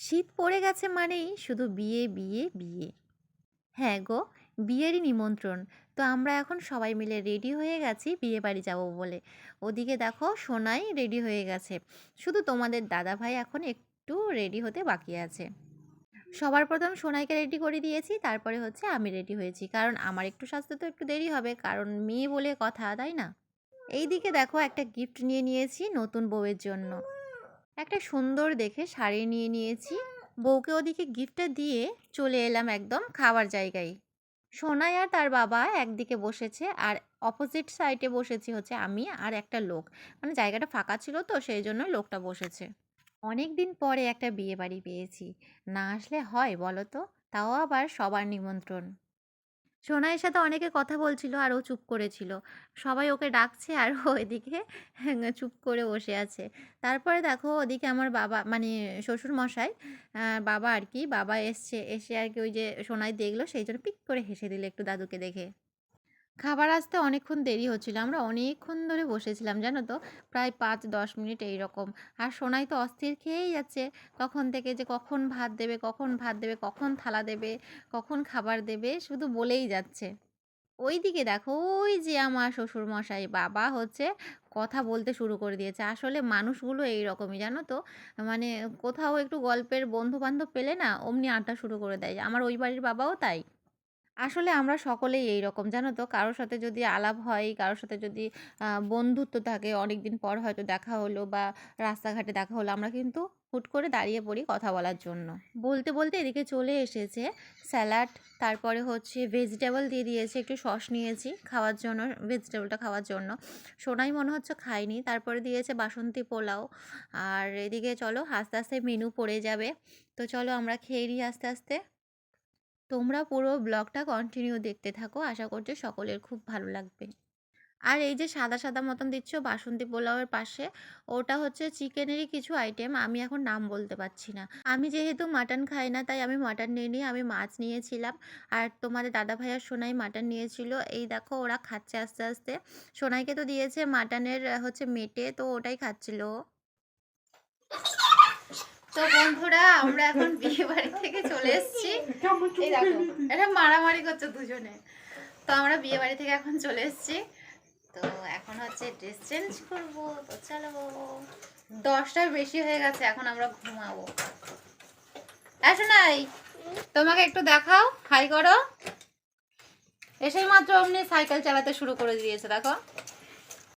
শীত পড়ে গেছে মানেই শুধু বিয়ে বিয়ে বিয়ে। হ্যাঁ গো, বিয়েরই নিমন্ত্রণ। তো আমরা এখন সবাই মিলে রেডি হয়ে গেছি বিয়ে বাড়ি যাব বলে। ওদিকে দেখো সোনাই রেডি হয়ে গেছে, শুধু তোমাদের দাদাভাই এখন একটু রেডি হতে বাকি আছে। সবার প্রথম সোনাইকে রেডি করে দিয়েছি, তারপরে হচ্ছে আমি রেডি হয়েছি, কারণ আমার একটু সাজতে তো একটু দেরি হবে, কারণ মেয়ে বলে কথা, তাই না? এইদিকে দেখো একটা গিফট নিয়ে নিয়েছি নতুন বউয়ের জন্য। একটা সুন্দর দেখে শাড়ি নিয়ে নিয়েছি। বউকে ওদিকে গিফটটা দিয়ে চলে এলাম একদম খাওয়ার জায়গায়। সোনাই আর তার বাবা একদিকে বসেছে, আর অপোজিট সাইডে বসেছি হচ্ছে আমি আর একটা লোক। মানে জায়গাটা ফাঁকা ছিল তো সেই জন্য লোকটা বসেছে। অনেক দিন পরে একটা বিয়ে বাড়ি পেয়েছি, না আসলে হয় বলো তো? তাও আবার সবার নিমন্ত্রণ। সোনাইয়ের সাথে অনেকে কথা বলছিল আর ও চুপ করেছিল। সবাই ওকে ডাকছে আর ও এদিকে চুপ করে বসে আছে। তারপরে দেখো ওদিকে আমার বাবা মানে শ্বশুরমশাই, বাবা আর কি, বাবা এসছে, এসে আর কি ওই যে সোনাই দেখলো সেই জন্য পিক করে হেসে দিল একটু দাদুকে দেখে। খাবার আসতে অনেকক্ষণ দেরি হচ্ছিল, আমরা অনেকক্ষণ ধরে বসেছিলাম জানো তো, প্রায় ৫-১০ মিনিট এইরকম। আর সোনাই তো অস্থির খেয়েই যাচ্ছে তখন থেকে, যে কখন ভাত দেবে, কখন ভাত দেবে, কখন থালা দেবে, কখন খাবার দেবে, শুধু বলেই যাচ্ছে। ওইদিকে দেখো ওই যে আমার শ্বশুরমশাই বাবা হচ্ছে কথা বলতে শুরু করে দিয়েছে। আসলে মানুষগুলো এইরকমই জানো তো, মানে কোথাও একটু গল্পের বন্ধু বান্ধব পেলে না অমনি আড্ডা শুরু করে দেয়। আমার ওই বাড়ির বাবাও তাই। আসলে আমরা সকলেই এইরকম জানো তো, কারোর সাথে যদি আলাপ হয়, কারোর সাথে যদি বন্ধুত্ব থাকে, অনেকদিন পর হয়তো দেখা হলো বা রাস্তাঘাটে দেখা হলো, আমরা কিন্তু হুট করে দাঁড়িয়ে পড়ি কথা বলার জন্য। বলতে বলতে এদিকে চলে এসেছে স্যালাড, তারপরে হচ্ছে ভেজিটেবল দিয়ে দিয়েছে, একটু সস নিয়েছি খাওয়ার জন্য, ভেজিটেবলটা খাওয়ার জন্য। সোনাই মনে হচ্ছে খায়নি। তারপরে দিয়েছে বাসন্তী পোলাও। আর এদিকে চলো আস্তে আস্তে মেনু পড়ে যাবে, তো চলো আমরা খেয়ে নিই আস্তে আস্তে। তোমরা পুরো ব্লগটা কন্টিনিউ দেখতে থাকো, আশা করছি সকলের খুব ভালো লাগবে। আর এই যে সাদা সাদা মতন দিচ্ছ বাসন্তী পোলাওয়ের পাশে, ওটা হচ্ছে চিকেনেরই কিছু আইটেম, আমি এখন নাম বলতে পারছি না। আমি যেহেতু মাটন খাই না তাই আমি মাটন নিইনি, আমি মাছ নিয়েছিলাম। আর তোমাদের দাদা ভাই আর সোনাই মাটন নিয়েছিল। এই দেখো ওরা খাচ্ছে আস্তে আস্তে। সোনাইকে তো দিয়েছে মাটনের হচ্ছে মেটে, তো ওটাই খাচ্ছিল ও। তো বন্ধুরা আমরা এখন বিয়ে বাড়ি থেকে চলে এসেছি। এই দেখো এটা মারামারি করছে দুজনে। তো আমরা বিয়ে বাড়ি থেকে এখন চলে এসেছি। তো এখন হচ্ছে ড্রেস চেঞ্জ করবো, তো চলো। 10টার বেশি হয়ে গেছে, এখন আমরা ঘুমাবো। আসো নাই, তোমাকে একটু দেখাও, হাই করো। এসেই মাত্র অমনি সাইকেল চালাতে শুরু করে দিয়েছে দেখো।